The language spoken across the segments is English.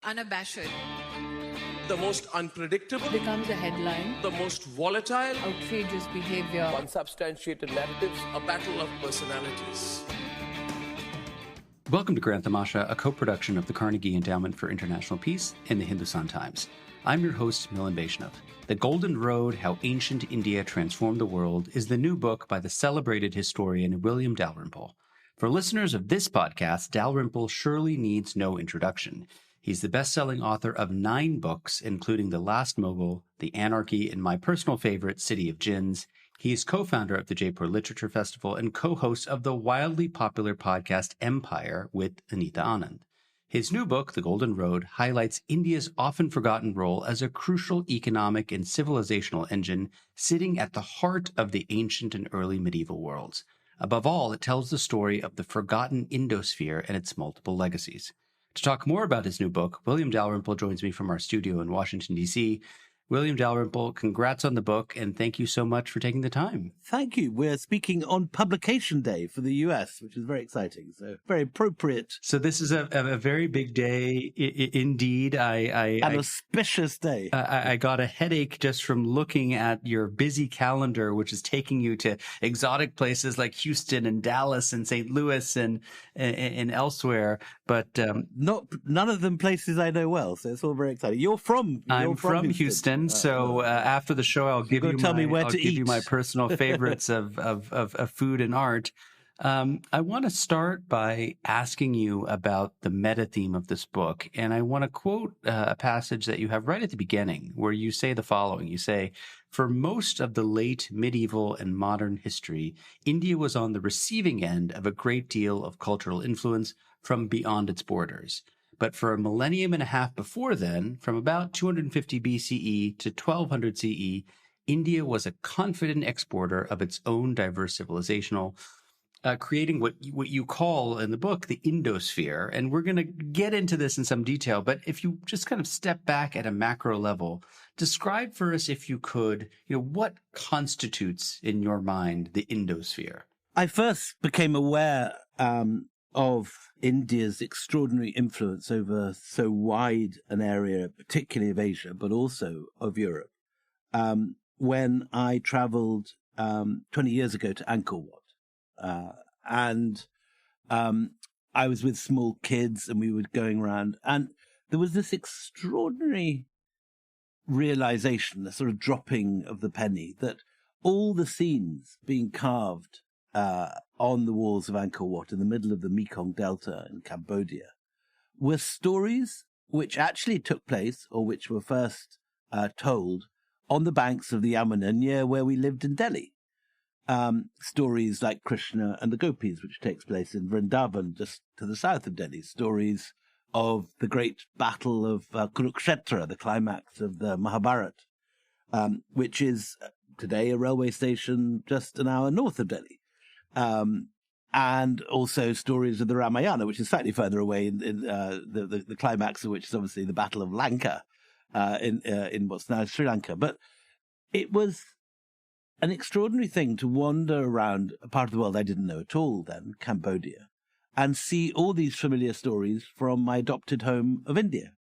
unabashed, the most unpredictable, becomes a headline, the most volatile, outrageous behavior, unsubstantiated narratives, a battle of personalities. Welcome to Grand Tamasha, a co-production of the Carnegie Endowment for International Peace and the Hindustan Times. I'm your host, Milan. The Golden Road, How Ancient India Transformed the World is the new book by the celebrated historian William Dalrymple. For listeners of this podcast, Dalrymple surely needs no introduction. He's the best-selling author of 9 books, including The Last Mughal, The Anarchy, and my personal favorite, City of Djinns. He is co-founder of the Jaipur Literature Festival and co-host of the wildly popular podcast Empire with Anita Anand. His new book, The Golden Road, highlights India's often forgotten role as a crucial economic and civilizational engine sitting at the heart of the ancient and early medieval worlds. Above all, it tells the story of the forgotten Indosphere and its multiple legacies. To talk more about his new book, William Dalrymple joins me from our studio in Washington, D.C. William Dalrymple, congrats on the book, and thank you so much for taking the time. Thank you. We're speaking on publication day for the US, which is very exciting, so very appropriate. So this is a very big day, indeed. An auspicious day. I got a headache just from looking at your busy calendar, which is taking you to exotic places like Houston and Dallas and St. Louis and elsewhere. But none of them places I know well, so it's all very exciting. I'm from Houston. So after the show, I'll give you my personal favorites of food and art. I want to start by asking you about the meta theme of this book. And I want to quote a passage that you have right at the beginning where you say the following. You say, "For most of the late medieval and modern history, India was on the receiving end of a great deal of cultural influence from beyond its borders. But for a millennium and a half before then, from about 250 BCE to 1200 CE, India was a confident exporter of its own diverse civilizational, creating what you call in the book the Indosphere." And we're going to get into this in some detail, but if you just kind of step back at a macro level, describe for us, if you could, what constitutes in your mind the Indosphere? I first became aware of India's extraordinary influence over so wide an area, particularly of Asia, but also of Europe, when I traveled 20 years ago to Angkor Wat. And I was with small kids and we were going around, and there was this extraordinary realization, a sort of dropping of the penny, that all the scenes being carved on the walls of Angkor Wat in the middle of the Mekong Delta in Cambodia were stories which actually took place, or which were first told, on the banks of the Yamuna near where we lived in Delhi. Stories like Krishna and the Gopis, which takes place in Vrindavan, just to the south of Delhi. Stories of the great battle of Kurukshetra, the climax of the Mahabharata, which is today a railway station just an hour north of Delhi. And also stories of the Ramayana, which is slightly further away, in the climax of which is obviously the Battle of Lanka in what's now Sri Lanka. But it was an extraordinary thing to wander around a part of the world I didn't know at all then, Cambodia, and see all these familiar stories from my adopted home of India.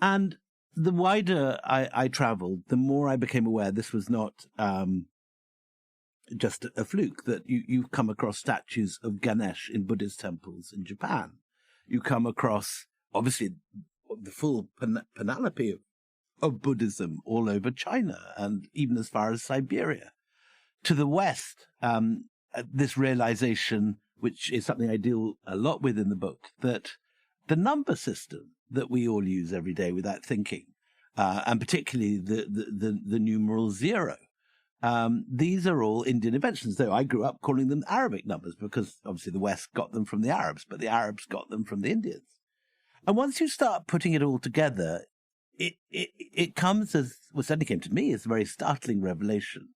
And the wider I traveled, the more I became aware this was not just a fluke, that you come across statues of Ganesh in Buddhist temples in Japan. You come across, obviously, the full panoply of Buddhism all over China and even as far as Siberia. To the west, this realization, which is something I deal a lot with in the book, that the number system that we all use every day without thinking, and particularly the numeral 0, these are all Indian inventions, though I grew up calling them Arabic numbers because obviously the West got them from the Arabs, but the Arabs got them from the Indians. And once you start putting it all together, it comes as, well, certainly came to me as a very startling revelation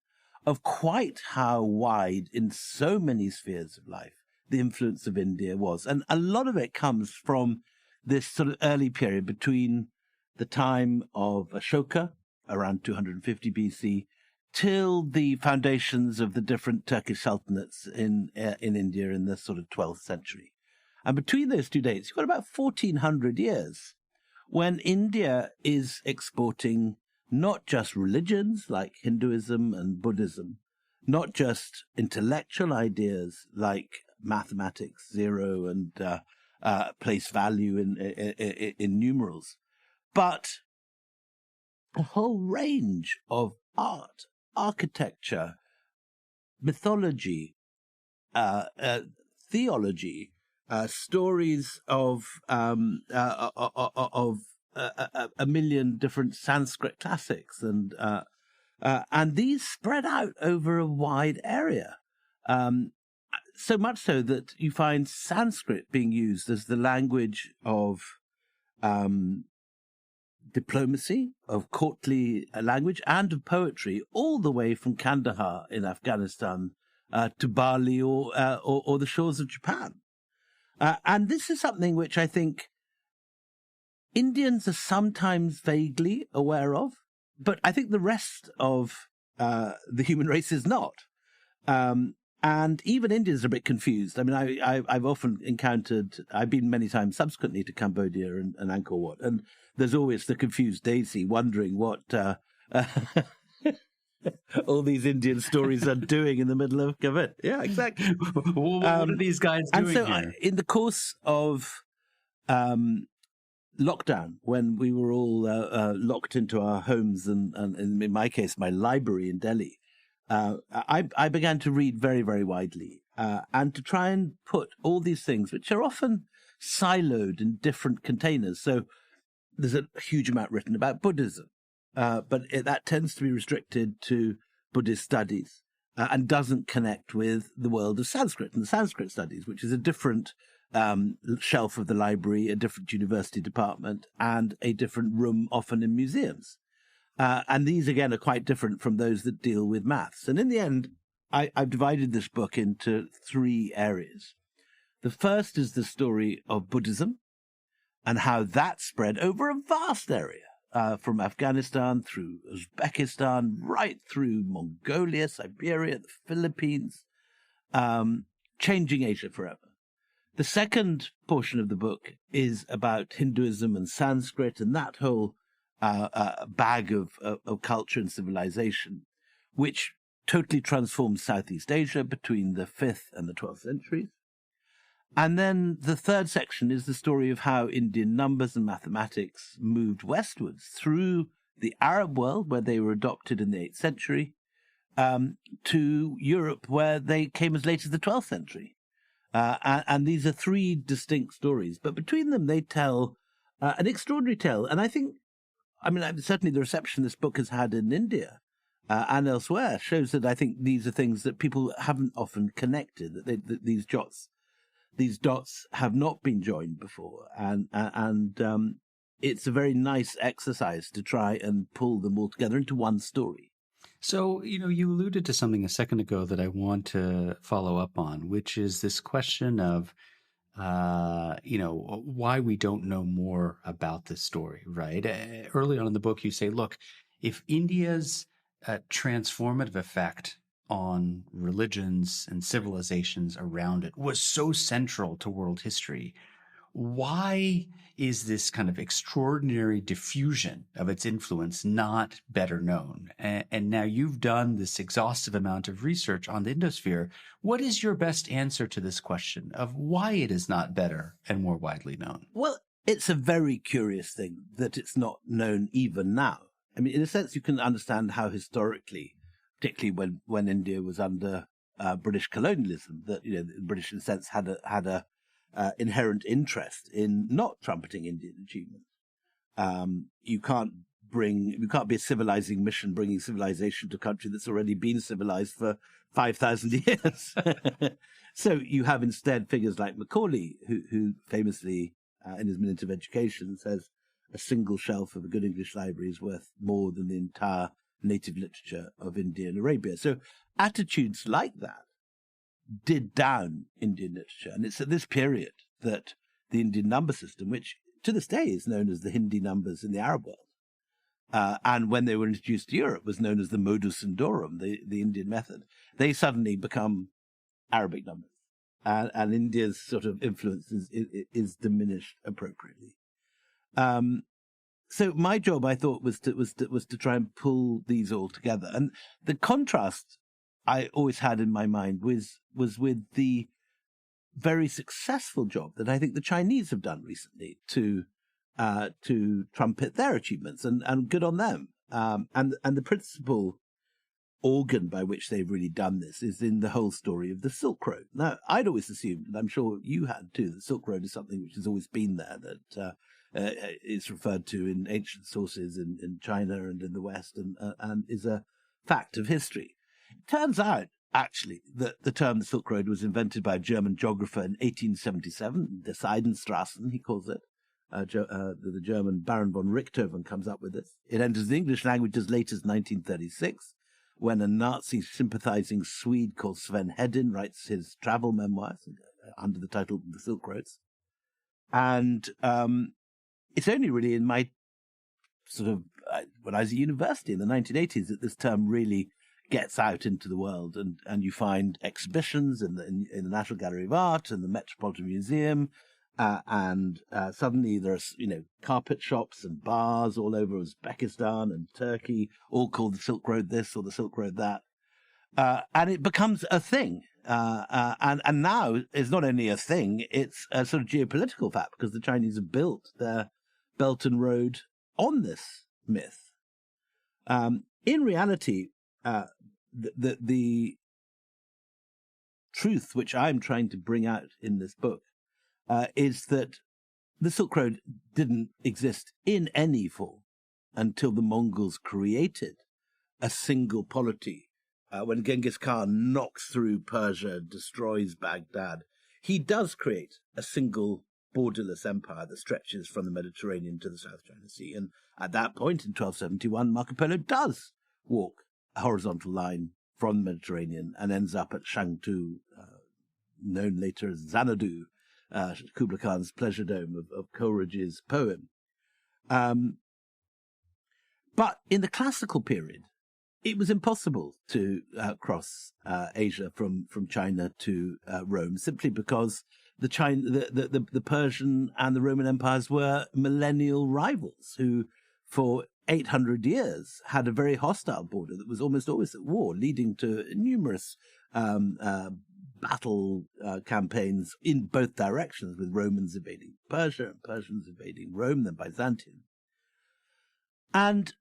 of quite how wide in so many spheres of life the influence of India was. And a lot of it comes from this sort of early period between the time of Ashoka, around 250 BC, till the foundations of the different Turkish sultanates in India in the sort of 12th century. And between those two dates, you've got about 1,400 years when India is exporting not just religions like Hinduism and Buddhism, not just intellectual ideas like mathematics, zero, and place value in numerals, but a whole range of art, architecture, mythology, theology, stories of a million different Sanskrit classics, and these spread out over a wide area. So much so that you find Sanskrit being used as the language of diplomacy, of courtly language, and of poetry, all the way from Kandahar in Afghanistan to Bali or the shores of Japan. And this is something which I think Indians are sometimes vaguely aware of, but I think the rest of the human race is not. And even Indians are a bit confused. I mean, I've often encountered, I've been many times subsequently to Cambodia and Angkor Wat, and there's always the confused Daisy wondering what all these Indian stories are doing in the middle of Cambodia. Yeah, exactly. What are these guys doing and so here? in the course of lockdown, when we were all locked into our homes, and in my case, my library in Delhi, I began to read very, very widely and to try and put all these things, which are often siloed in different containers. So there's a huge amount written about Buddhism, but that tends to be restricted to Buddhist studies and doesn't connect with the world of Sanskrit and the Sanskrit studies, which is a different shelf of the library, a different university department, and a different room, often in museums. And these, again, are quite different from those that deal with maths. And in the end, I've divided this book into three areas. The first is the story of Buddhism and how that spread over a vast area, from Afghanistan through Uzbekistan, right through Mongolia, Siberia, the Philippines, changing Asia forever. The second portion of the book is about Hinduism and Sanskrit and that whole bag of culture and civilization, which totally transformed Southeast Asia between the 5th and the 12th centuries. And then the third section is the story of how Indian numbers and mathematics moved westwards through the Arab world, where they were adopted in the 8th century, to Europe, where they came as late as the 12th century. And these are three distinct stories, but between them they tell an extraordinary tale. And I think, certainly the reception this book has had in India and elsewhere shows that I think these are things that people haven't often connected, that these dots have not been joined before. And it's a very nice exercise to try and pull them all together into one story. So, you alluded to something a second ago that I want to follow up on, which is this question of, why we don't know more about this story, right? Early on in the book, you say, look, if India's transformative effect on religions and civilizations around it was so central to world history, why is this kind of extraordinary diffusion of its influence not better known? And now you've done this exhaustive amount of research on the Indosphere. What is your best answer to this question of why it is not better and more widely known? Well, it's a very curious thing that it's not known even now. I mean, in a sense, you can understand how historically, particularly when India was under British colonialism, that the British, in a sense, had a inherent interest in not trumpeting Indian achievement. You can't be a civilizing mission bringing civilization to a country that's already been civilized for 5,000 years. So you have instead figures like Macaulay, who famously, in his Minute of Education, says a single shelf of a good English library is worth more than the entire native literature of India and Arabia. So attitudes like that did down Indian literature. And it's at this period that the Indian number system, which to this day is known as the Hindi numbers in the Arab world, and when they were introduced to Europe was known as the modus Indorum, the Indian method, they suddenly become Arabic numbers. And India's sort of influence is diminished appropriately. so my job, I thought, was to try and pull these all together. And the contrast I always had in my mind was with the very successful job that I think the Chinese have done recently to trumpet their achievements, and good on them. And the principal organ by which they've really done this is in the whole story of the Silk Road. Now, I'd always assumed, and I'm sure you had too, the Silk Road is something which has always been there, that is referred to in ancient sources in China and in the West, and is a fact of history. It turns out, actually, that the term the Silk Road was invented by a German geographer in 1877, Der Seidenstraßen, he calls it. The German Baron von Richthofen comes up with this. It enters the English language as late as 1936, when a Nazi-sympathizing Swede called Sven Hedin writes his travel memoirs under the title The Silk Roads. And it's only really in my when I was at university in the 1980s that this term really gets out into the world, and you find exhibitions in the National Gallery of Art and the Metropolitan Museum, and suddenly there's carpet shops and bars all over Uzbekistan and Turkey, all called the Silk Road this or the Silk Road that, and it becomes a thing. And now it's not only a thing; it's a sort of geopolitical fact, because the Chinese have built their Belt and Road on this myth. In reality, the truth which I'm trying to bring out in this book is that the Silk Road didn't exist in any form until the Mongols created a single polity. When Genghis Khan knocks through Persia, destroys Baghdad, he does create a single borderless empire that stretches from the Mediterranean to the South China Sea. And at that point, in 1271, Marco Polo does walk a horizontal line from the Mediterranean and ends up at Shangtu, known later as Xanadu, Kubla Khan's pleasure dome of Coleridge's poem. But in the classical period, it was impossible to cross Asia from China to Rome, simply because the Persian and the Roman empires were millennial rivals who, for 800 years, had a very hostile border that was almost always at war, leading to numerous battle campaigns in both directions, with Romans invading Persia and Persians invading Rome, then Byzantium. And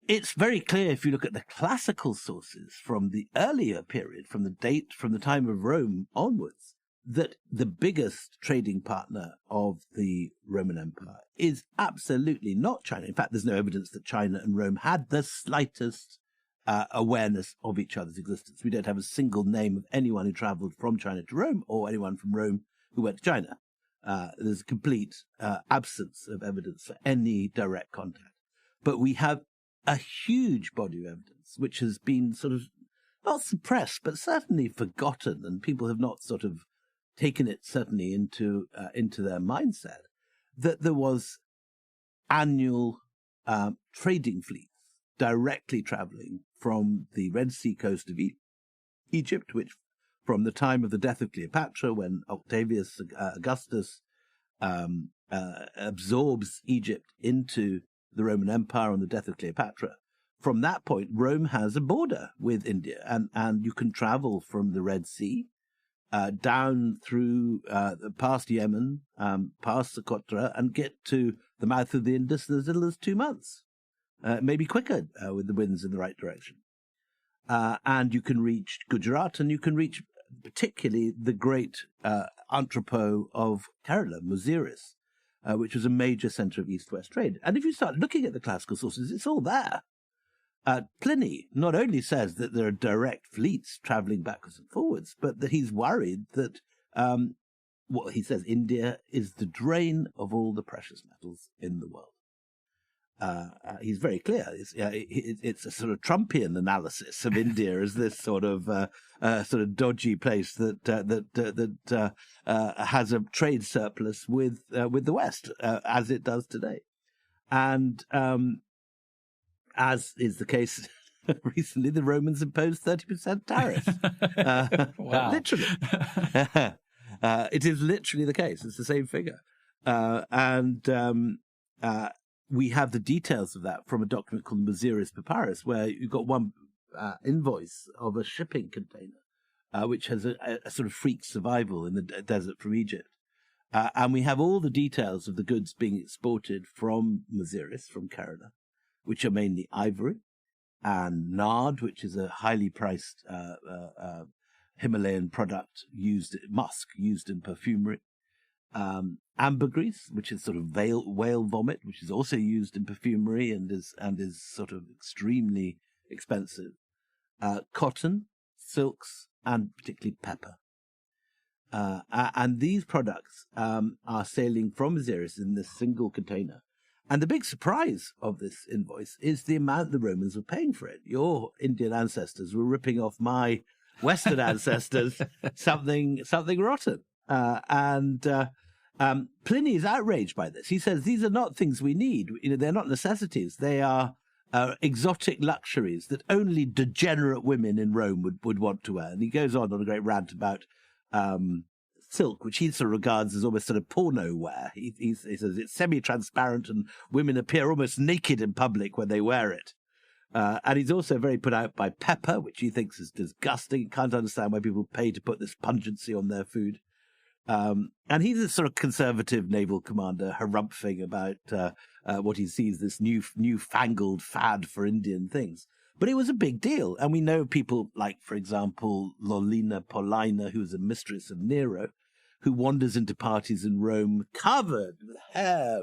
it's very clear, if you look at the classical sources from the earlier period, from the time of Rome onwards, that the biggest trading partner of the Roman Empire is absolutely not China. In fact, there's no evidence that China and Rome had the slightest awareness of each other's existence. We don't have a single name of anyone who traveled from China to Rome, or anyone from Rome who went to China. There's a complete absence of evidence for any direct contact. But we have a huge body of evidence which has been sort of not suppressed, but certainly forgotten, and people have not sort of taken it certainly into their mindset, that there was annual trading fleets directly traveling from the Red Sea coast of Egypt, which from the time of the death of Cleopatra, when Octavius Augustus absorbs Egypt into the Roman Empire on the death of Cleopatra, from that point, Rome has a border with India, and you can travel from the Red Sea down through past Yemen, past Socotra, and get to the mouth of the Indus in as little as 2 months, maybe quicker with the winds in the right direction. And you can reach Gujarat, and you can reach particularly the great entrepot of Kerala, Muziris, which was a major centre of east-west trade. And if you start looking at the classical sources, it's all there. Pliny not only says that there are direct fleets travelling backwards and forwards, but that he's worried that, he says, India is the drain of all the precious metals in the world. He's very clear. It's a sort of Trumpian analysis of India as this sort of dodgy place that has a trade surplus with the West, as it does today, and as is the case recently, the Romans imposed 30% tariffs. Wow. Literally, it is literally the case. It's the same figure, and we have the details of that from a document called the Masiris Papyrus, where you've got one invoice of a shipping container, which has a sort of freak survival in the desert from Egypt. And we have all the details of the goods being exported from Masiris, from Kerala, which are mainly ivory and nard, which is a highly priced Himalayan product musk used in perfumery. Ambergris, which is sort of whale vomit, which is also used in perfumery and is sort of extremely expensive. Cotton, silks, and particularly pepper. And these products are sailing from Masiris in this single container. And the big surprise of this invoice is the amount the Romans were paying for it. Your Indian ancestors were ripping off my Western ancestors something rotten. Pliny is outraged by this. He says these are not things we need. They're not necessities. They are exotic luxuries that only degenerate women in Rome would want to wear. And he goes on a great rant about silk, which he sort of regards as almost sort of porno wear. He says it's semi-transparent and women appear almost naked in public when they wear it. And he's also very put out by pepper, which he thinks is disgusting. He can't understand why people pay to put this pungency on their food. And he's a sort of conservative naval commander, harumphing about what he sees this newfangled fad for Indian things. But it was a big deal. And we know people like, for example, Lolina Polina, who's a mistress of Nero, who wanders into parties in Rome covered with hair,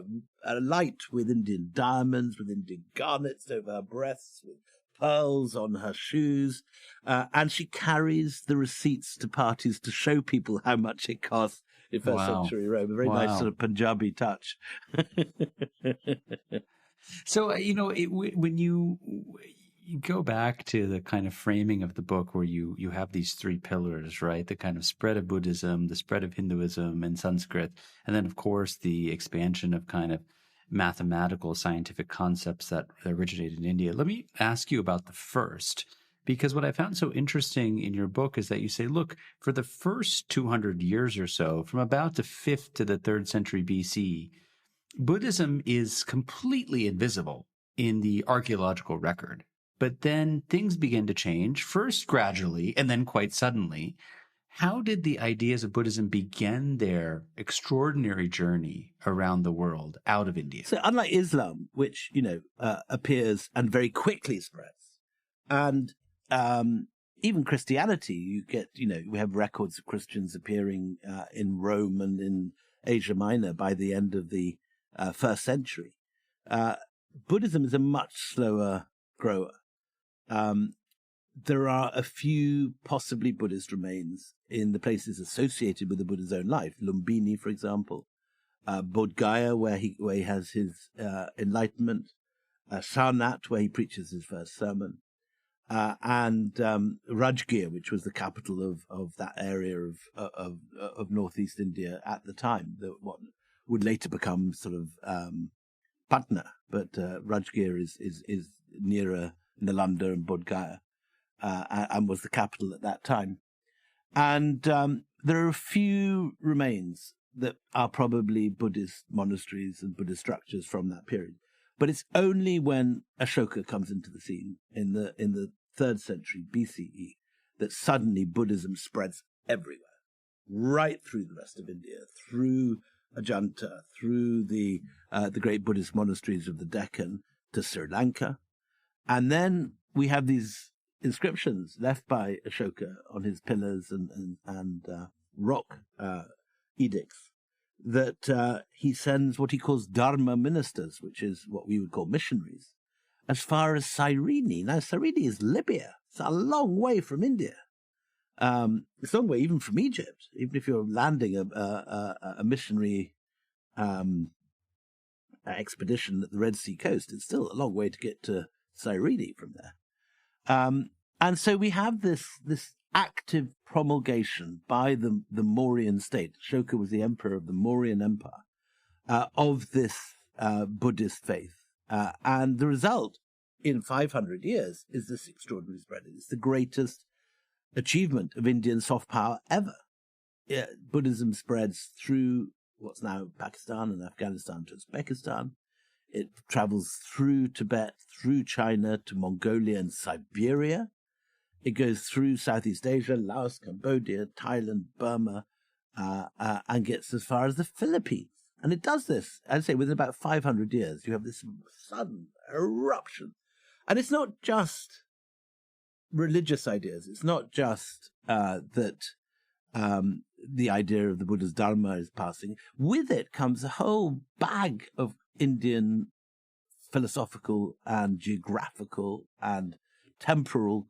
light with Indian diamonds, with Indian garnets over her breasts, with pearls on her shoes. And she carries the receipts to parties to show people how much it costs in first century Rome. A very nice sort of Punjabi touch. So, when you go back to the kind of framing of the book where you have these three pillars, right? The kind of spread of Buddhism, the spread of Hinduism and Sanskrit, and then, of course, the expansion of kind of mathematical, scientific concepts that originated in India. Let me ask you about the first, because what I found so interesting in your book is that you say, look, for the first 200 years or so, from about the 5th to the 3rd century BC, Buddhism is completely invisible in the archaeological record. But then things begin to change, first gradually and then quite suddenly. How did the ideas of Buddhism begin their extraordinary journey around the world out of India? So unlike Islam, which, appears and very quickly spreads, and even Christianity, you get, we have records of Christians appearing in Rome and in Asia Minor by the end of the 1st century. Buddhism is a much slower grower. There are a few possibly Buddhist remains in the places associated with the Buddha's own life. Lumbini, for example, Bodh Gaya, where he has his enlightenment, Sarnath, where he preaches his first sermon, and Rajgir, which was the capital of that area of northeast India at the time, what would later become sort of Patna, but Rajgir is nearer Nalanda and Bodh Gaya. And was the capital at that time. And there are a few remains that are probably Buddhist monasteries and Buddhist structures from that period. But it's only when Ashoka comes into the scene in the 3rd century BCE that suddenly Buddhism spreads everywhere, right through the rest of India, through Ajanta, through the great Buddhist monasteries of the Deccan to Sri Lanka. And then we have these inscriptions left by Ashoka on his pillars and rock edicts that he sends what he calls Dharma ministers, which is what we would call missionaries, as far as Cyrene. Now, Cyrene is Libya. It's a long way from India. It's a long way even from Egypt. Even if you're landing a missionary expedition at the Red Sea coast, it's still a long way to get to Cyrene from there. And so we have this active promulgation by the Mauryan state. Ashoka was the emperor of the Mauryan Empire, of this Buddhist faith. And the result in 500 years is this extraordinary spread. It's the greatest achievement of Indian soft power ever. Buddhism spreads through what's now Pakistan and Afghanistan to Uzbekistan. It travels through Tibet, through China to Mongolia and Siberia. It goes through Southeast Asia, Laos, Cambodia, Thailand, Burma, and gets as far as the Philippines. And it does this, I'd say, within about 500 years. You have this sudden eruption. And it's not just religious ideas. It's not just that the idea of the Buddha's Dharma is passing. With it comes a whole bag of Indian philosophical and geographical and temporal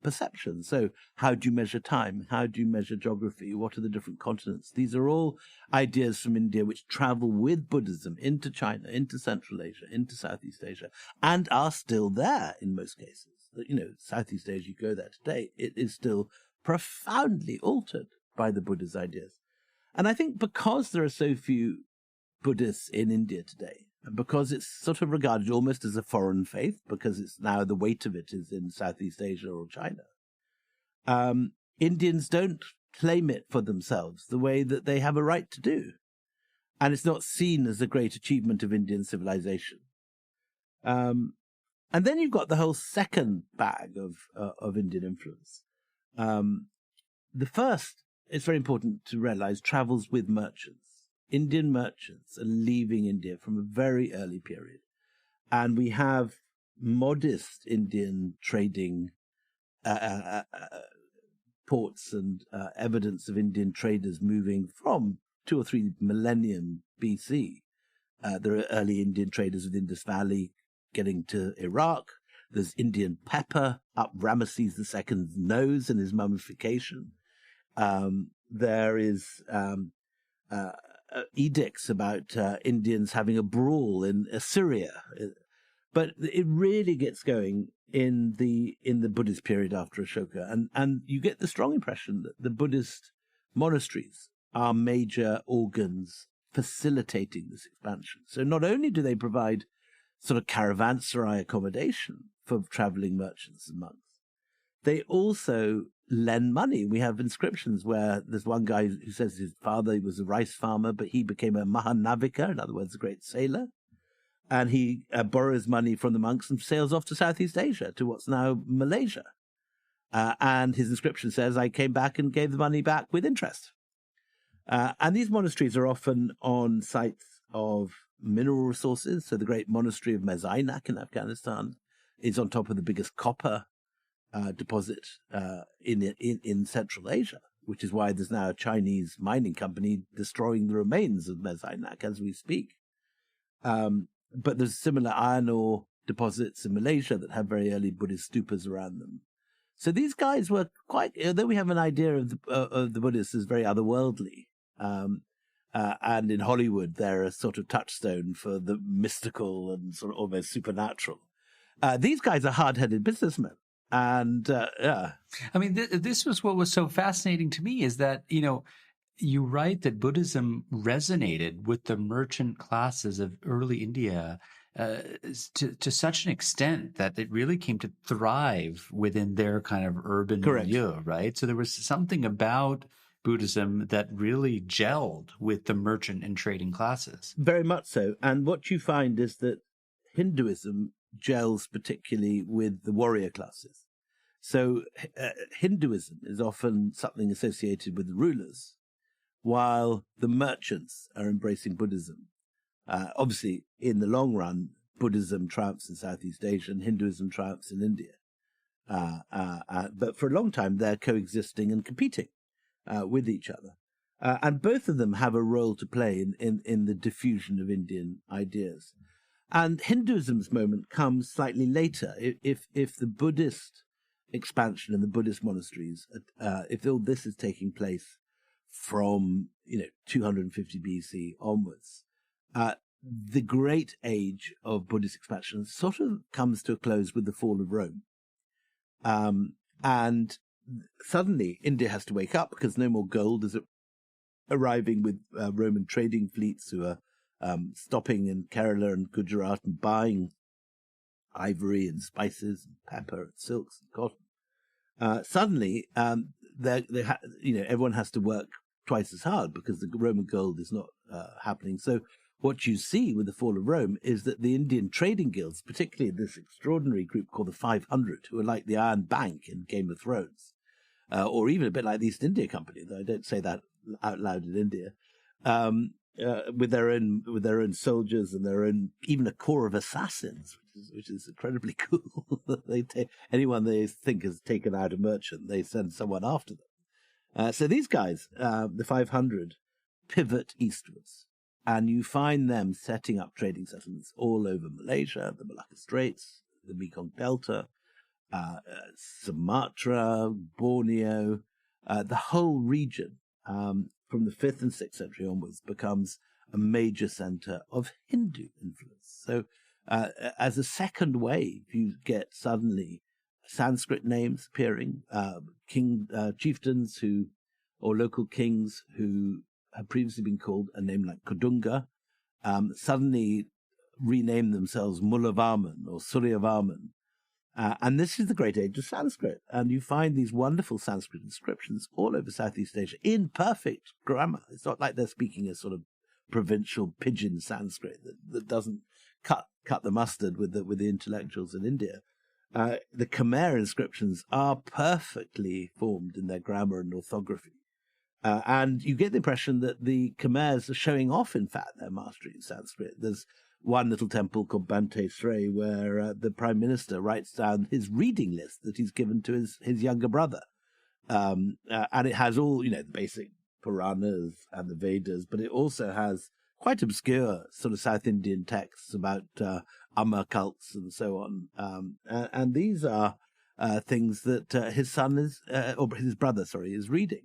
perception. So how do you measure time? How do you measure geography? What are the different continents? These are all ideas from India which travel with Buddhism into China, into Central Asia, into Southeast Asia, and are still there in most cases. Southeast Asia, you go there today, it is still profoundly altered by the Buddha's ideas. And I think because there are so few Buddhists in India today, and because it's sort of regarded almost as a foreign faith, because it's now the weight of it is in Southeast Asia or China, Indians don't claim it for themselves the way that they have a right to do. And it's not seen as a great achievement of Indian civilization. And then you've got the whole second bag of Indian influence. The first, it's very important to realize, travels with merchants. Indian merchants are leaving India from a very early period. And we have modest Indian trading ports and evidence of Indian traders moving from 2 or 3 millennium BC. There are early Indian traders with Indus Valley getting to Iraq. There's Indian pepper up Ramesses II's nose and his mummification. There is edicts about Indians having a brawl in Assyria. But it really gets going in the Buddhist period after Ashoka. And you get the strong impression that the Buddhist monasteries are major organs facilitating this expansion. So not only do they provide sort of caravanserai accommodation for traveling merchants and monks, they also lend money. We have inscriptions where there's one guy who says his father was a rice farmer, but he became a Mahanavika, in other words, a great sailor. And he borrows money from the monks and sails off to Southeast Asia, to what's now Malaysia. And his inscription says, I came back and gave the money back with interest. And these monasteries are often on sites of mineral resources. So the great monastery of Mezainak in Afghanistan is on top of the biggest copper deposit in Central Asia, which is why there's now a Chinese mining company destroying the remains of Mezainak as we speak. But there's similar iron ore deposits in Malaysia that have very early Buddhist stupas around them. So these guys were quite, although we have an idea of the Buddhists as very otherworldly, and in Hollywood they're a sort of touchstone for the mystical and sort of almost supernatural. These guys are hard-headed businessmen. And I mean, this was what was so fascinating to me, is that, you write that Buddhism resonated with the merchant classes of early India to such an extent that it really came to thrive within their kind of urban milieu, right? So there was something about Buddhism that really gelled with the merchant and trading classes. Very much so. And what you find is that Hinduism gels particularly with the warrior classes. So Hinduism is often something associated with the rulers, while the merchants are embracing Buddhism. Obviously, in the long run, Buddhism triumphs in Southeast Asia and Hinduism triumphs in India. But for a long time, they're coexisting and competing with each other. And both of them have a role to play in the diffusion of Indian ideas. And Hinduism's moment comes slightly later. If the Buddhist expansion in the Buddhist monasteries, if all this is taking place from 250 BC onwards, the great age of Buddhist expansion sort of comes to a close with the fall of Rome. And suddenly India has to wake up because no more gold is arriving with Roman trading fleets who are stopping in Kerala and Gujarat and buying ivory and spices and pepper and silks and cotton. Suddenly, everyone has to work twice as hard because the Roman gold is not happening. So what you see with the fall of Rome is that the Indian trading guilds, particularly this extraordinary group called the 500, who are like the Iron Bank in Game of Thrones, or even a bit like the East India Company, though I don't say that out loud in India, with their own soldiers and their own, even a corps of assassins, which is incredibly cool. They anyone they think has taken out a merchant, they send someone after them. So these guys, the 500, pivot eastwards, and you find them setting up trading settlements all over Malaysia, the Malacca Straits, the Mekong Delta, Sumatra, Borneo, the whole region. From the 5th and 6th century onwards, becomes a major center of Hindu influence. So as a second wave, you get suddenly Sanskrit names appearing, chieftains or local kings who have previously been called a name like Kodunga, suddenly rename themselves Mullavarman or Suryavarman. And this is the great age of Sanskrit. And you find these wonderful Sanskrit inscriptions all over Southeast Asia in perfect grammar. It's not like they're speaking a sort of provincial pidgin Sanskrit that doesn't cut the mustard with the intellectuals in India. The Khmer inscriptions are perfectly formed in their grammar and orthography. And you get the impression that the Khmers are showing off, in fact, their mastery in Sanskrit. There's one little temple called Bante Shrey where the prime minister writes down his reading list that he's given to his younger brother. And it has all, the basic Puranas and the Vedas, but it also has quite obscure sort of South Indian texts about Amma cults and so on. And these are things that his brother is reading.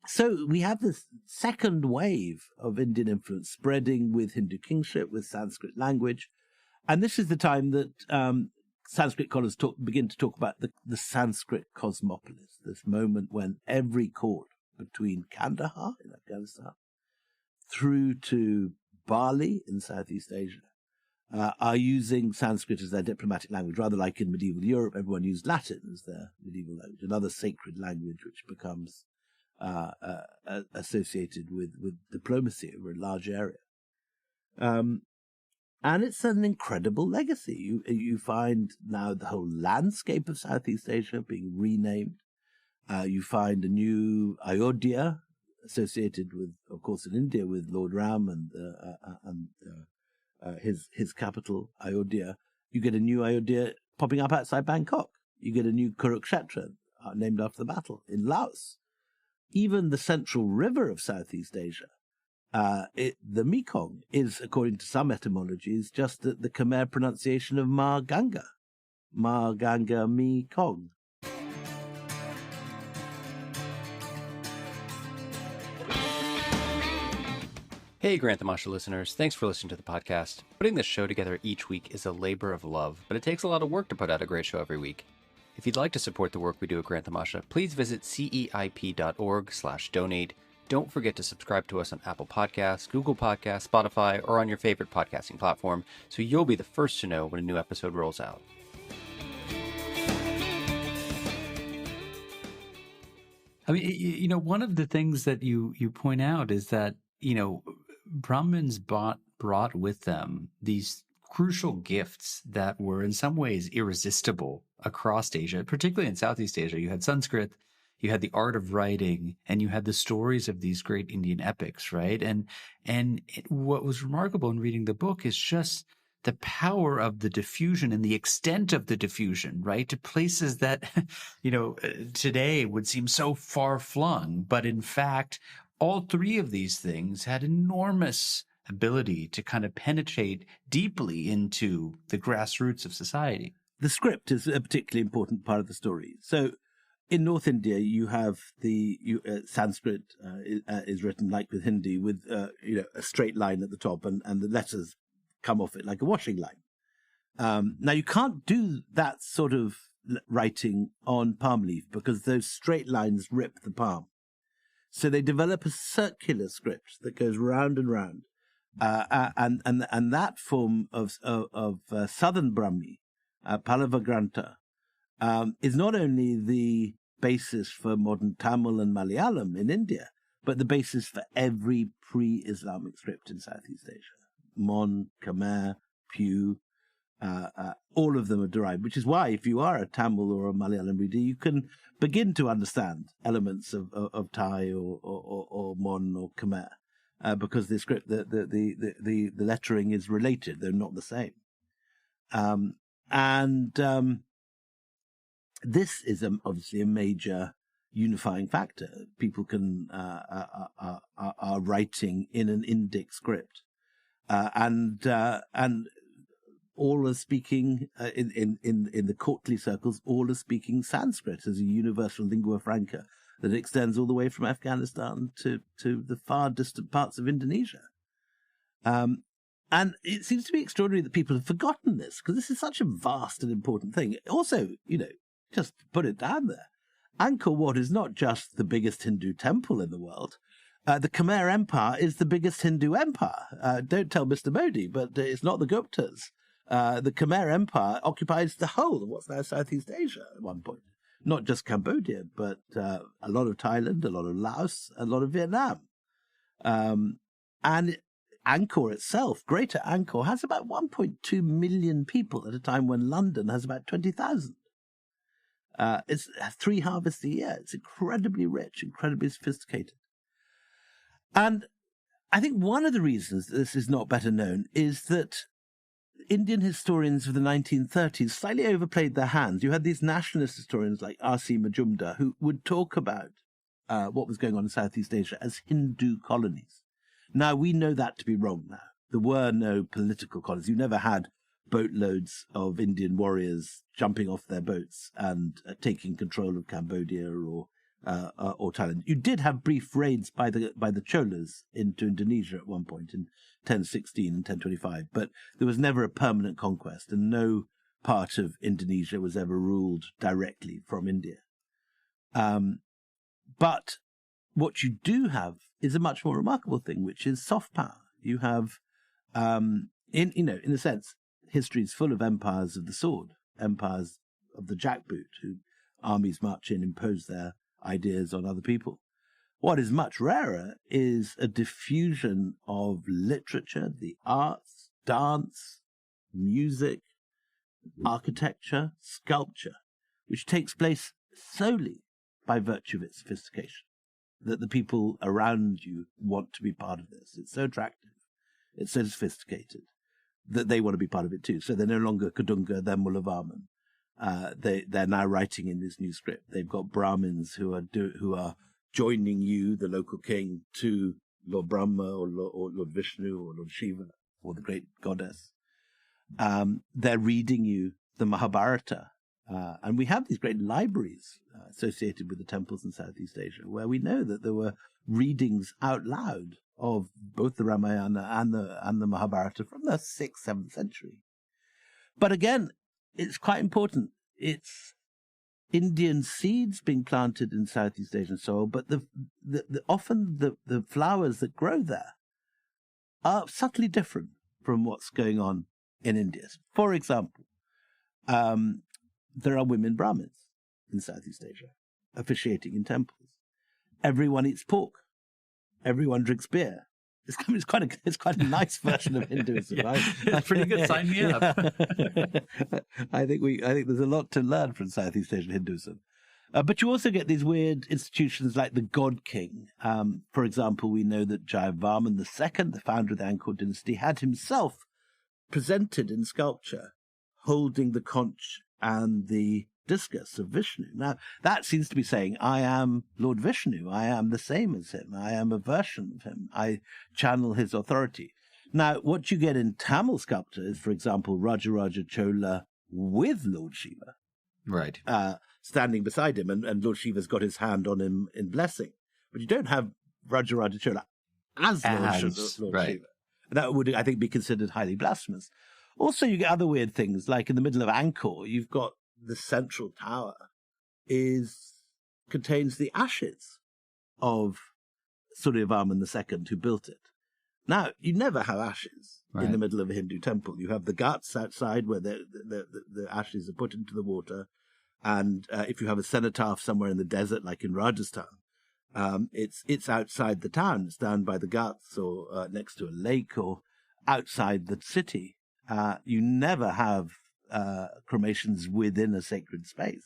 So we have this second wave of Indian influence spreading with Hindu kingship, with Sanskrit language. And this is the time that Sanskrit scholars begin to talk about the Sanskrit cosmopolis, this moment when every court between Kandahar in Afghanistan through to Bali in Southeast Asia are using Sanskrit as their diplomatic language, rather like in medieval Europe, everyone used Latin as their medieval language, another sacred language which becomes associated with diplomacy over a large area. And it's an incredible legacy. You find now the whole landscape of Southeast Asia being renamed. You find a new Ayodhya associated with, of course, in India with Lord Ram and his capital, Ayodhya. You get a new Ayodhya popping up outside Bangkok. You get a new Kurukshetra, named after the battle, in Laos. Even the central river of Southeast Asia, the Mekong, is, according to some etymologies, just the Khmer pronunciation of Ma Ganga. Ma Ganga Mekong. Hey, Grand Tamasha listeners. Thanks for listening to the podcast. Putting this show together each week is a labor of love, but it takes a lot of work to put out a great show every week. If you'd like to support the work we do at Grand Tamasha, please visit ceip.org/donate. Don't forget to subscribe to us on Apple Podcasts, Google Podcasts, Spotify, or on your favorite podcasting platform, so you'll be the first to know when a new episode rolls out. I mean, one of the things that you point out is that, Brahmins brought with them these crucial gifts that were in some ways irresistible across Asia, particularly in Southeast Asia. You had Sanskrit, you had the art of writing, and you had the stories of these great Indian epics, right? And what was remarkable in reading the book is just the power of the diffusion and the extent of the diffusion, right? To places that, today would seem so far flung, but in fact, all three of these things had enormous ability to kind of penetrate deeply into the grassroots of society. The script is a particularly important part of the story. So in North India, you have Sanskrit is written like with Hindi with, a straight line at the top and the letters come off it like a washing line. Now, you can't do that sort of writing on palm leaf because those straight lines rip the palm. So they develop a circular script that goes round and round. And that form of Southern Brahmi, Pallava Grantha, is not only the basis for modern Tamil and Malayalam in India, but the basis for every pre-Islamic script in Southeast Asia. Mon, Khmer, Pew, all of them are derived, which is why if you are a Tamil or a Malayalam reader, you can begin to understand elements of Thai or Mon or Khmer, because the script, the lettering is related; they're not the same. This is obviously a major unifying factor. People are writing in an Indic script, and all are speaking in the courtly circles. All are speaking Sanskrit as a universal lingua franca that extends all the way from Afghanistan to the far distant parts of Indonesia. And it seems to be extraordinary that people have forgotten this, because this is such a vast and important thing. Also, just to put it down there, Angkor Wat is not just the biggest Hindu temple in the world. The Khmer Empire is the biggest Hindu empire. Don't tell Mr. Modi, but it's not the Guptas. The Khmer Empire occupies the whole of what's now Southeast Asia at one point. Not just Cambodia, but a lot of Thailand, a lot of Laos, a lot of Vietnam. And Angkor itself, Greater Angkor, has about 1.2 million people at a time when London has about 20,000. It's 3 harvests a year. It's incredibly rich, incredibly sophisticated. And I think one of the reasons this is not better known is that Indian historians of the 1930s slightly overplayed their hands. You had these nationalist historians like R.C. Majumdar who would talk about what was going on in Southeast Asia as Hindu colonies. Now, we know that to be wrong now. There were no political colonies. You never had boatloads of Indian warriors jumping off their boats and taking control of Cambodia or Thailand. You did have brief raids by the Cholas into Indonesia at one point in 1016 and 1025, but there was never a permanent conquest, and no part of Indonesia was ever ruled directly from India. But what you do have is a much more remarkable thing, which is soft power. You have, in a sense, history is full of empires of the sword, empires of the jackboot, who armies march in, impose their ideas on other people. What is much rarer is a diffusion of literature, the arts, dance, music, architecture, sculpture, which takes place solely by virtue of its sophistication, that the people around you want to be part of this. It's so attractive, it's so sophisticated, that they want to be part of it too. So they're no longer Kadunga, they're Mullavarman. They're now writing in this new script. They've got Brahmins who are joining you, the local king, to Lord Brahma or Lord Vishnu or Lord Shiva or the great goddess. They're reading you the Mahabharata. And we have these great libraries associated with the temples in Southeast Asia, where we know that there were readings out loud of both the Ramayana and the Mahabharata from the 6th, 7th century. But again, it's quite important. It's Indian seeds being planted in Southeast Asian soil, but often the flowers that grow there are subtly different from what's going on in India. For example, there are women Brahmins in Southeast Asia officiating in temples. Everyone eats pork. Everyone drinks beer. It's quite a nice version of Hinduism, Yeah, right? it's pretty good. Sign me up. I think there's a lot to learn from Southeast Asian Hinduism. But you also get these weird institutions like the God King. For example, we know that Jayavarman II, the founder of the Angkor dynasty, had himself presented in sculpture holding the conch and the discus of Vishnu. Now, that seems to be saying, I am Lord Vishnu. I am the same as him. I am a version of him. I channel his authority. Now, what you get in Tamil sculpture is, for example, Rajaraja Chola with Lord Shiva. Right. Standing beside him, and Lord Shiva's got his hand on him in blessing. But you don't have Rajaraja Chola as Lord right. Shiva. That would, I think, be considered highly blasphemous. Also, you get other weird things, like in the middle of Angkor, you've got the central tower contains the ashes of Suryavarman II, who built it. Now, you never have ashes in the middle of a Hindu temple. You have the ghats outside where the ashes are put into the water. And if you have a cenotaph somewhere in the desert, like in Rajasthan, It's outside the town. It's down by the Ghats or next to a lake or outside the city. You never have cremations within a sacred space,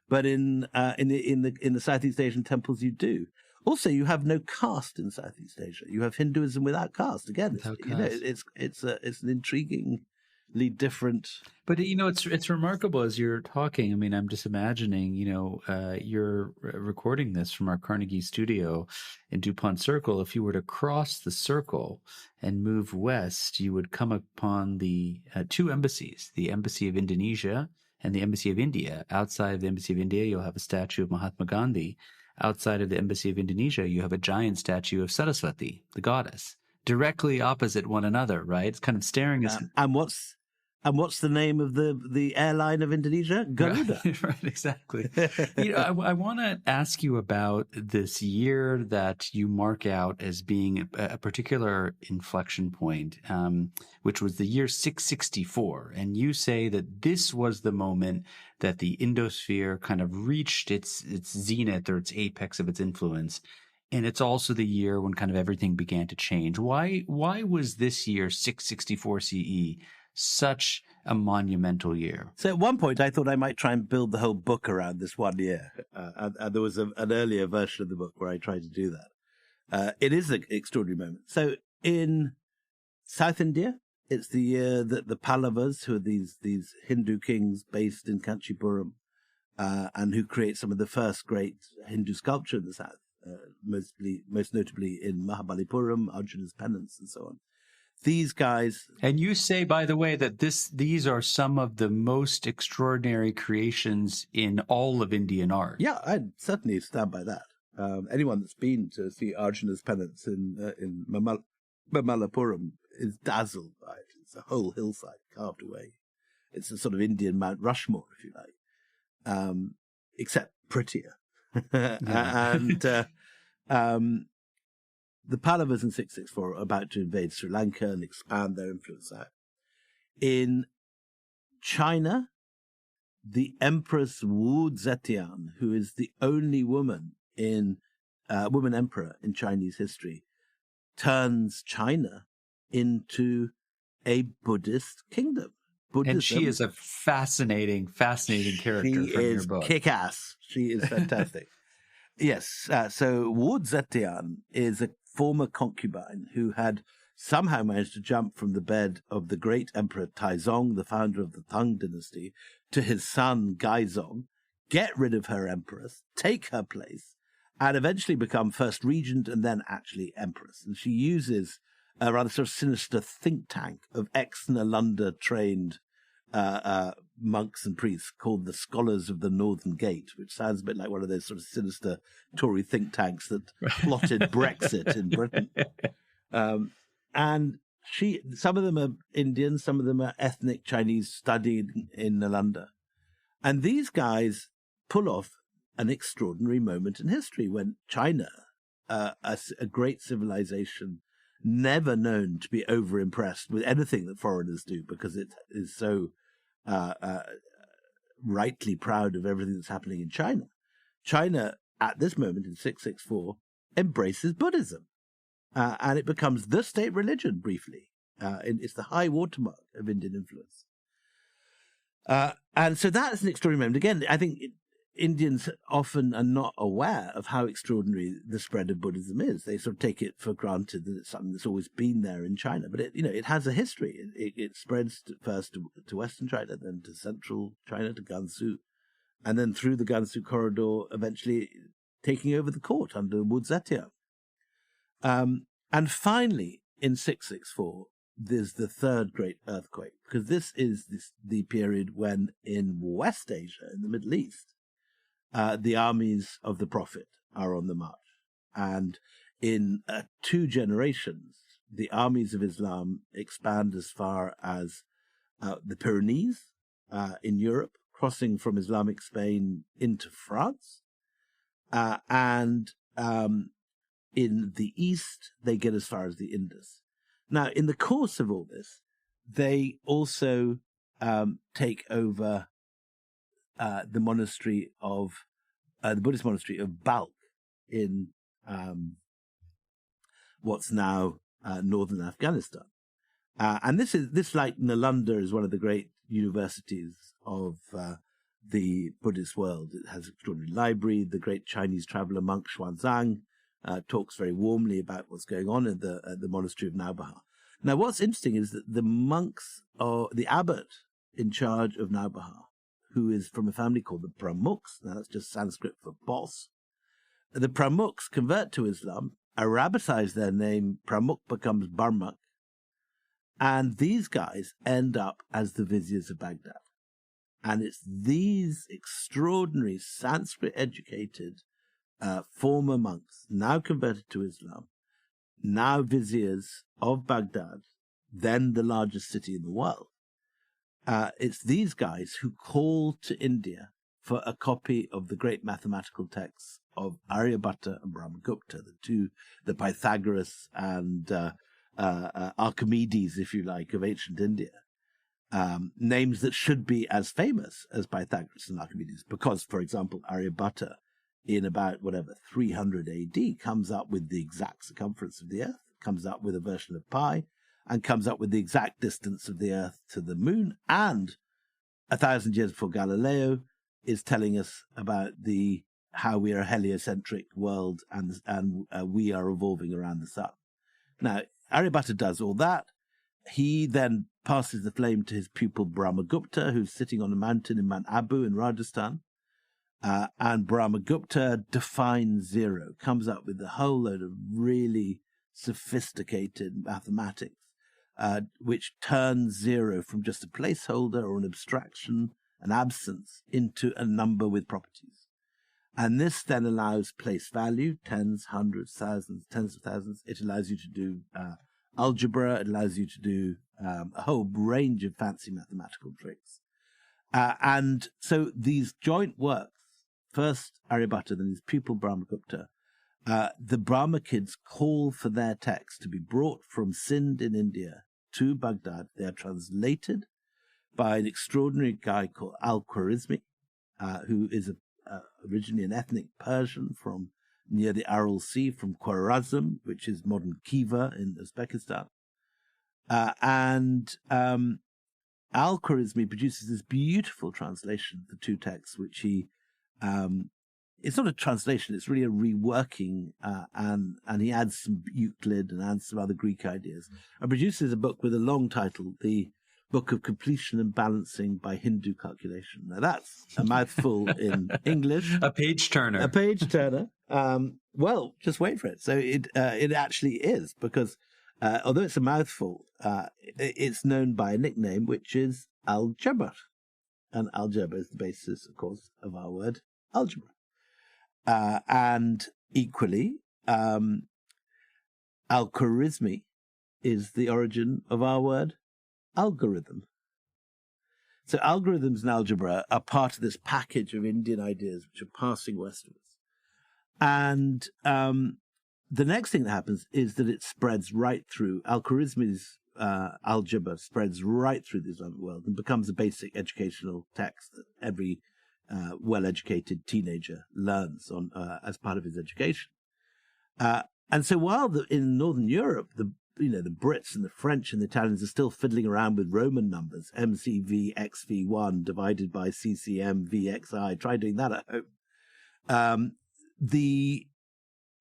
but in the Southeast Asian temples you do. Also, you have no caste in Southeast Asia. You have Hinduism without caste. Again, it's an intriguingly different. But it's remarkable as you're talking. I mean, I'm just imagining. You're recording this from our Carnegie studio in DuPont Circle. If you were to cross the circle and move west, you would come upon the two embassies: the Embassy of Indonesia and the Embassy of India. Outside of the Embassy of India, you'll have a statue of Mahatma Gandhi. Outside of the Embassy of Indonesia, you have a giant statue of Saraswati, the goddess, directly opposite one another, right? It's kind of staring us. And what's the name of the airline of Indonesia? Garuda. Right, exactly. I want to ask you about this year that you mark out as being a particular inflection point, which was the year 664. And you say that this was the moment that the Indosphere kind of reached its zenith or its apex of its influence. And it's also the year when kind of everything began to change. Why was this year, 664 CE, such a monumental year? So at one point, I thought I might try and build the whole book around this one year. And there was an earlier version of the book where I tried to do that. It is an extraordinary moment. So in South India, it's the year that the Pallavas, who are these Hindu kings based in Kanchipuram, and who create some of the first great Hindu sculpture in the south, most notably in Mahabalipuram, Arjuna's penance, and so on. These guys. And you say, by the way, that these are some of the most extraordinary creations in all of Indian art. Yeah, I'd certainly stand by that. Anyone that's been to see Arjuna's penance in Mamallapuram is dazzled by it. It's a whole hillside carved away. It's a sort of Indian Mount Rushmore, if you like, except prettier. And the Pallavas in 664 are about to invade Sri Lanka and expand their influence out. In China, the Empress Wu Zetian, who is the only woman emperor in Chinese history, turns China into a Buddhist kingdom. Buddhism, and she is a fascinating character from your book. Kick-ass. She is fantastic. Yes. So Wu Zetian is a former concubine who had somehow managed to jump from the bed of the great Emperor Taizong, the founder of the Tang dynasty, to his son Gaizong, get rid of her empress, take her place, and eventually become first regent and then actually empress. And she uses a rather sort of sinister think tank of ex-Nalanda-trained monks and priests called the Scholars of the Northern Gate, which sounds a bit like one of those sort of sinister Tory think tanks that plotted Brexit in Britain. And some of them are Indian, some of them are ethnic Chinese studied in Nalanda. And these guys pull off an extraordinary moment in history when China, a great civilization, never known to be over-impressed with anything that foreigners do because it is so rightly proud of everything that's happening in China. China, at this moment in 664, embraces Buddhism. And it becomes the state religion, briefly. It's the high watermark of Indian influence. And so that's an extraordinary moment. Again, I think Indians often are not aware of how extraordinary the spread of Buddhism is. They sort of take it for granted that it's something that's always been there in China. But it has a history. It spreads first to Western China, then to Central China, to Gansu, and then through the Gansu corridor, eventually taking over the court under Wu Zetian. And finally, in 664, there's the third great earthquake, because this is the period when in West Asia, in the Middle East, the armies of the Prophet are on the march. And in 2 generations, the armies of Islam expand as far as the Pyrenees in Europe, crossing from Islamic Spain into France. And in the East, they get as far as the Indus. Now, in the course of all this, they also take over the Buddhist monastery of Balkh, in what's now northern Afghanistan. And this, like Nalanda, is one of the great universities of the Buddhist world. It has an extraordinary library. The great Chinese traveler monk Xuanzang talks very warmly about what's going on at the monastery of Naubaha. Now, what's interesting is that the monks, or the abbot in charge of Naubaha, who is from a family called the Pramukhs, now that's just Sanskrit for boss, the Pramukhs convert to Islam, Arabicize their name, Pramukh becomes Barmak, and these guys end up as the viziers of Baghdad. And it's these extraordinary Sanskrit-educated former monks, now converted to Islam, now viziers of Baghdad, then the largest city in the world. It's these guys who call to India for a copy of the great mathematical texts of Aryabhatta and Brahmagupta, the Pythagoras and Archimedes, if you like, of ancient India. Names that should be as famous as Pythagoras and Archimedes, because, for example, Aryabhatta, in about 300 AD, comes up with the exact circumference of the Earth, comes up with a version of pi, and comes up with the exact distance of the Earth to the Moon, and 1,000 years before Galileo is telling us about how we are a heliocentric world and we are revolving around the sun. Now, Aryabhatta does all that. He then passes the flame to his pupil Brahmagupta, who's sitting on a mountain in Mount Abu in Rajasthan. And Brahmagupta defines zero, comes up with a whole load of really sophisticated mathematics, which turns zero from just a placeholder or an abstraction, an absence, into a number with properties. And this then allows place value, tens, hundreds, thousands, tens of thousands. It allows you to do algebra. It allows you to do a whole range of fancy mathematical tricks. And so these joint works, first Aryabhatta, then his pupil Brahmagupta, the Brahma kids call for their texts to be brought from Sindh in India to Baghdad. They are translated by an extraordinary guy called Al-Khwarizmi, who is originally an ethnic Persian from near the Aral Sea, from Khwarazm, which is modern Khiva in Uzbekistan. And Al-Khwarizmi produces this beautiful translation of the two texts, which he it's not a translation, it's really a reworking, and he adds some Euclid and adds some other Greek ideas, and produces a book with a long title, The Book of Completion and Balancing by Hindu Calculation. Now that's a mouthful in English. A page turner. A page turner. Well, just wait for it. So it actually is, because although it's a mouthful, it's known by a nickname, which is Al-Jabr. And algebra is the basis, of course, of our word algebra. And equally, Al-Khwarizmi is the origin of our word algorithm. So algorithms and algebra are part of this package of Indian ideas which are passing westwards. And the next thing that happens is that it spreads right through. Al-Khwarizmi's algebra spreads right through the Islamic world and becomes a basic educational text that every well-educated teenager learns on as part of his education. And so while in Northern Europe, the Brits and the French and the Italians are still fiddling around with Roman numbers, MCV XV1 divided by CCM VXI, try doing that at home. The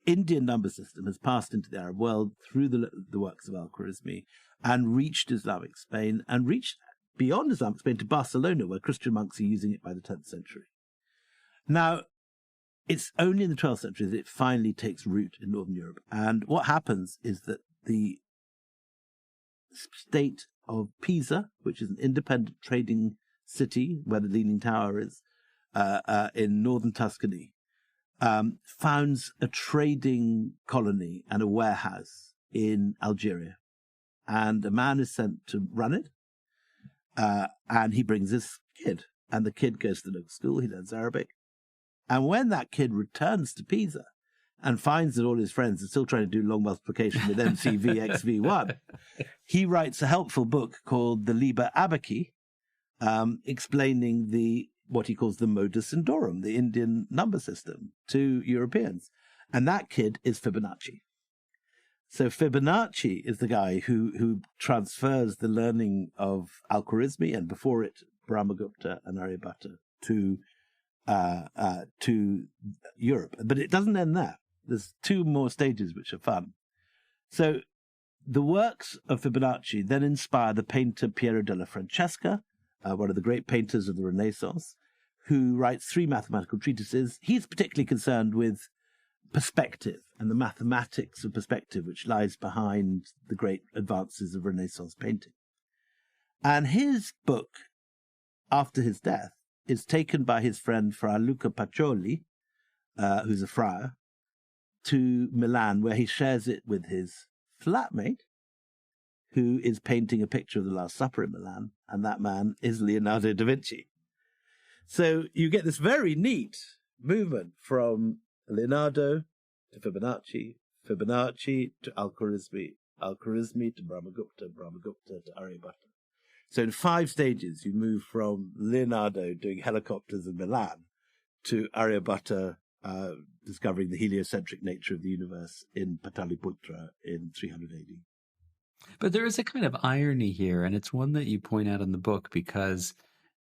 Indian number system has passed into the Arab world through the works of Al-Khwarizmi and reached Islamic Spain and reached beyond Islamic Spain to Barcelona, where Christian monks are using it by the 10th century. Now, it's only in the 12th century that it finally takes root in Northern Europe. And what happens is that the state of Pisa, which is an independent trading city where the Leaning Tower is, in northern Tuscany, founds a trading colony and a warehouse in Algeria. And a man is sent to run it, and he brings this kid. And the kid goes to the local school, he learns Arabic. And when that kid returns to Pisa and finds that all his friends are still trying to do long multiplication with MCV XV1, he writes a helpful book called the Liber Abaci, explaining what he calls the modus Indorum, the Indian number system, to Europeans. And that kid is Fibonacci. So Fibonacci is the guy who transfers the learning of Al-Khwarizmi, and before it, Brahmagupta and Aryabhata, to Europe. But it doesn't end there. There's two more stages which are fun. So the works of Fibonacci then inspire the painter Piero della Francesca, one of the great painters of the Renaissance, who writes 3 mathematical treatises. He's particularly concerned with perspective and the mathematics of perspective, which lies behind the great advances of Renaissance painting. And his book, after his death, is taken by his friend Fra Luca Pacioli, who's a friar, to Milan, where he shares it with his flatmate, who is painting a picture of the Last Supper in Milan, and that man is Leonardo da Vinci. So you get this very neat movement from Leonardo to Fibonacci, Fibonacci to Al-Khwarizmi, Al-Khwarizmi to Brahmagupta, Brahmagupta to Aryabhata. So in 5 stages, you move from Leonardo doing helicopters in Milan to Aryabhata discovering the heliocentric nature of the universe in Pataliputra in 300 AD. But there is a kind of irony here, and it's one that you point out in the book because,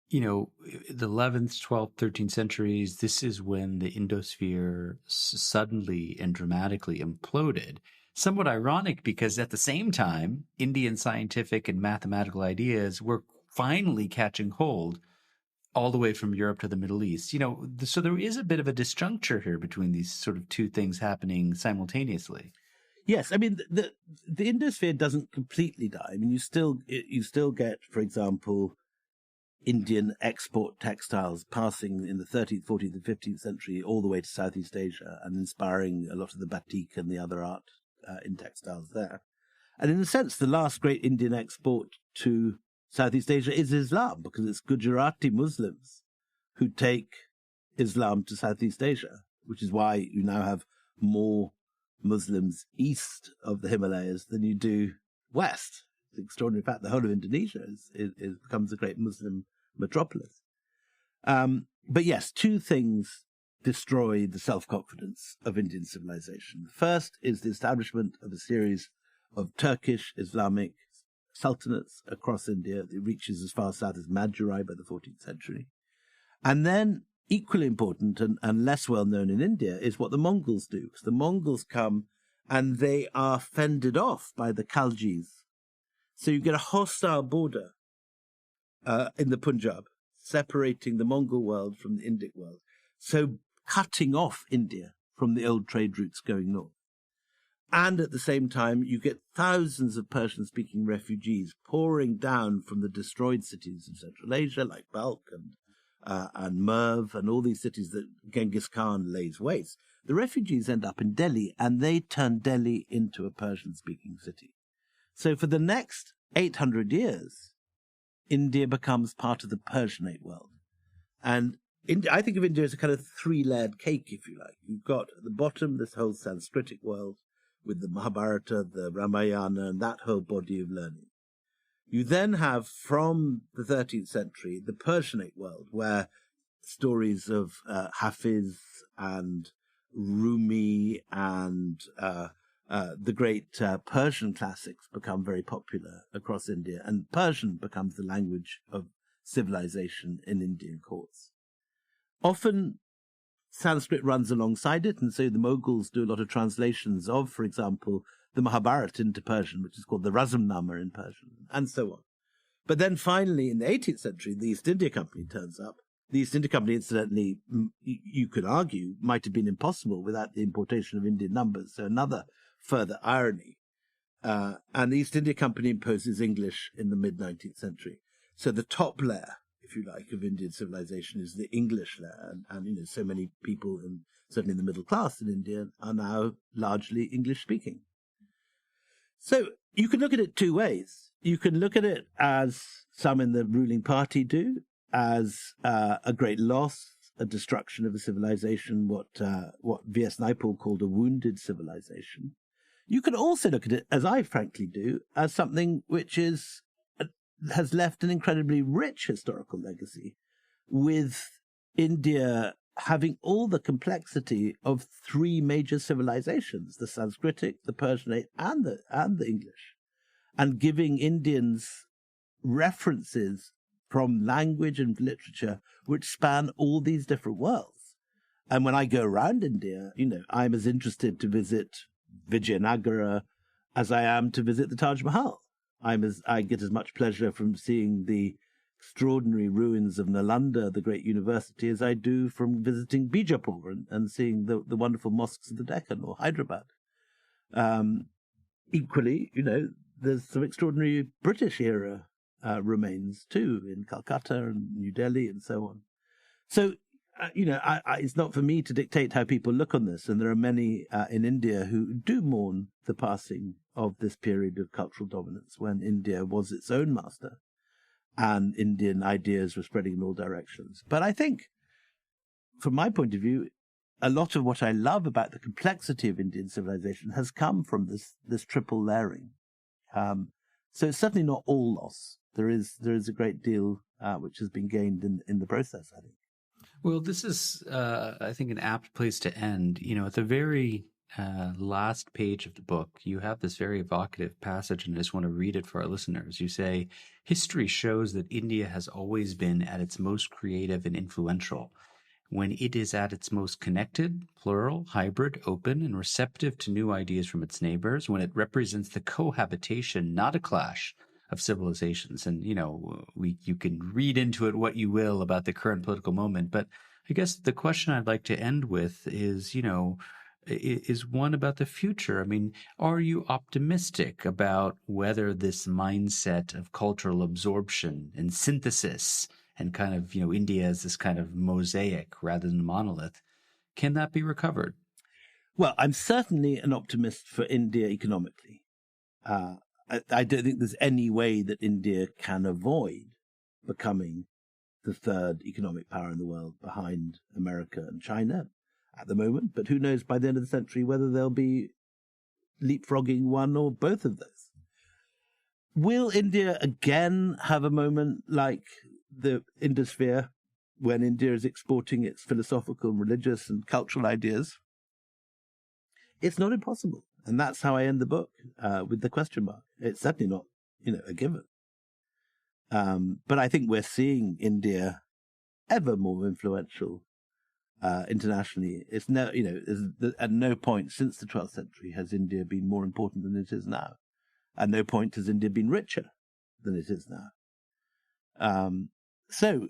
you know, the 11th, 12th, 13th centuries, this is when the Indosphere suddenly and dramatically imploded. Somewhat ironic because at the same time, Indian scientific and mathematical ideas were finally catching hold all the way from Europe to the Middle East. You know, so there is a bit of a disjuncture here between these sort of two things happening simultaneously. Yes, I mean the Indosphere doesn't completely die. I mean you still get, for example, Indian export textiles passing in the 13th, 14th, and 15th century all the way to Southeast Asia and inspiring a lot of the batik and the other art in textiles there. And in a sense, the last great Indian export to Southeast Asia is Islam, because it's Gujarati Muslims who take Islam to Southeast Asia, which is why you now have more Muslims east of the Himalayas than you do west. It's an extraordinary fact. The whole of Indonesia becomes a great Muslim metropolis. But yes, 2 things destroy the self-confidence of Indian civilization. The first is the establishment of a series of Turkish Islamic sultanates across India. It reaches as far south as Madurai by the 14th century. And then, equally important and less well known in India, is what the Mongols do. Because the Mongols come and they are fended off by the Khaljis. So you get a hostile border in the Punjab, separating the Mongol world from the Indic world. So cutting off India from the old trade routes going north. And at the same time, you get thousands of Persian-speaking refugees pouring down from the destroyed cities of Central Asia, like Balkh and Merv, and all these cities that Genghis Khan lays waste. The refugees end up in Delhi, and they turn Delhi into a Persian-speaking city. So for the next 800 years, India becomes part of the Persianate world. And I think of India as a kind of 3-layered cake, if you like. You've got at the bottom this whole Sanskritic world with the Mahabharata, the Ramayana, and that whole body of learning. You then have, from the 13th century, the Persianate world, where stories of Hafiz and Rumi and the great Persian classics become very popular across India, and Persian becomes the language of civilization in Indian courts. Often Sanskrit runs alongside it, and so the Mughals do a lot of translations of, for example, the Mahabharata into Persian, which is called the Razmnama in Persian, and so on. But then finally, in the 18th century, the East India Company turns up. The East India Company, incidentally, you could argue, might have been impossible without the importation of Indian numbers, so another further irony. And the East India Company imposes English in the mid-19th century. So the top layer, if you like, of Indian civilization is the English layer. And you know, so many people, certainly in the middle class in India, are now largely English-speaking. So you can look at it 2 ways. You can look at it, as some in the ruling party do, as a great loss, a destruction of a civilization, what V.S. Naipaul called a wounded civilization. You can also look at it, as I frankly do, as something which has left an incredibly rich historical legacy, with India having all the complexity of three major civilizations, the Sanskritic, the Persianate, and the English, and giving Indians references from language and literature which span all these different worlds. And when I go around India, I'm as interested to visit Vijayanagara as I am to visit the Taj Mahal. I get as much pleasure from seeing the extraordinary ruins of Nalanda, the great university, as I do from visiting Bijapur and seeing the wonderful mosques of the Deccan or Hyderabad. Equally, there's some extraordinary British era remains too in Calcutta and New Delhi and so on. So, it's not for me to dictate how people look on this, and there are many in India who do mourn the passing of this period of cultural dominance when India was its own master and Indian ideas were spreading in all directions. But I think, from my point of view, a lot of what I love about the complexity of Indian civilization has come from this triple layering. So it's certainly not all loss. There is a great deal which has been gained in the process, I think. Well, this is, I think, an apt place to end. At the very last page of the book, you have this very evocative passage, and I just want to read it for our listeners. You say, "History shows that India has always been at its most creative and influential. When it is at its most connected, plural, hybrid, open, and receptive to new ideas from its neighbors, when it represents the cohabitation, not a clash, of civilizations." And, you can read into it what you will about the current political moment. But I guess the question I'd like to end with is, is one about the future. I mean, are you optimistic about whether this mindset of cultural absorption and synthesis and kind of, India as this kind of mosaic rather than a monolith, can that be recovered? Well, I'm certainly an optimist for India economically. I don't think there's any way that India can avoid becoming the third economic power in the world behind America and China at the moment. But who knows by the end of the century whether they'll be leapfrogging one or both of those. Will India again have a moment like the Indosphere when India is exporting its philosophical, religious and cultural ideas? It's not impossible. And that's how I end the book, with the question mark. It's certainly not, a given. But I think we're seeing India ever more influential internationally. It's at no point since the 12th century has India been more important than it is now. At no point has India been richer than it is now. So,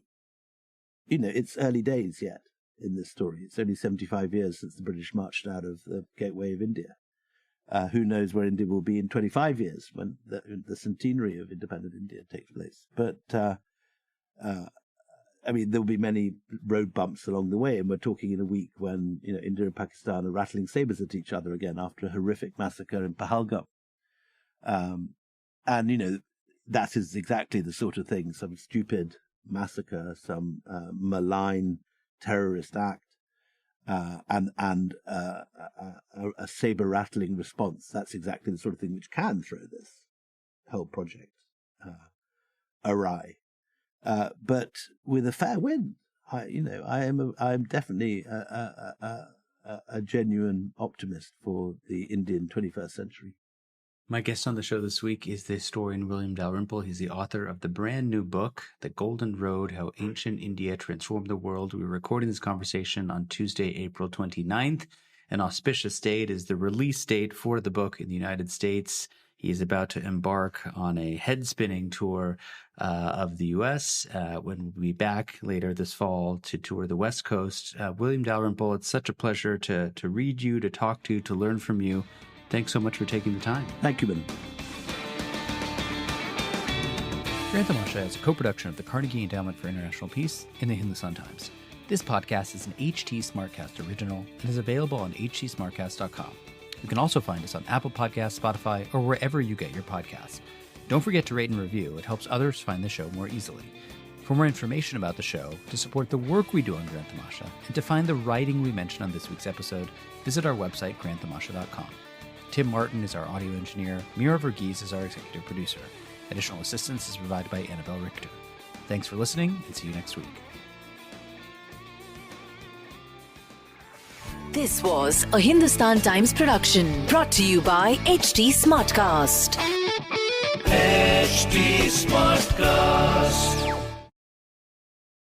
it's early days yet in this story. It's only 75 years since the British marched out of the gateway of India. Who knows where India will be in 25 years when the centenary of independent India takes place. But, there'll be many road bumps along the way, and we're talking in a week when, India and Pakistan are rattling sabers at each other again after a horrific massacre in Pahalgam. That is exactly the sort of thing, some stupid massacre, some malign terrorist act, and a saber-rattling response. That's exactly the sort of thing which can throw this whole project awry. But with a fair wind, I'm definitely a genuine optimist for the Indian 21st century. My guest on the show this week is the historian William Dalrymple. He's the author of the brand new book, The Golden Road, How Ancient India Transformed the World. We're recording this conversation on Tuesday, April 29th. An auspicious date is the release date for the book in the United States. He is about to embark on a head-spinning tour of the U.S. When we'll be back later this fall to tour the West Coast. William Dalrymple, it's such a pleasure to read you, to talk to you, to learn from you. Thanks so much for taking the time. Thank you, Ben. Grand Tamasha is a co-production of the Carnegie Endowment for International Peace and the Hindustan Times. This podcast is an HT Smartcast original and is available on htsmartcast.com. You can also find us on Apple Podcasts, Spotify, or wherever you get your podcasts. Don't forget to rate and review. It helps others find the show more easily. For more information about the show, to support the work we do on Grand Tamasha, and to find the writing we mentioned on this week's episode, visit our website, grandtamasha.com. Tim Martin is our audio engineer. Mira Verghese is our executive producer. Additional assistance is provided by Annabelle Richter. Thanks for listening, and see you next week. This was a Hindustan Times production brought to you by HT Smartcast. HT Smartcast.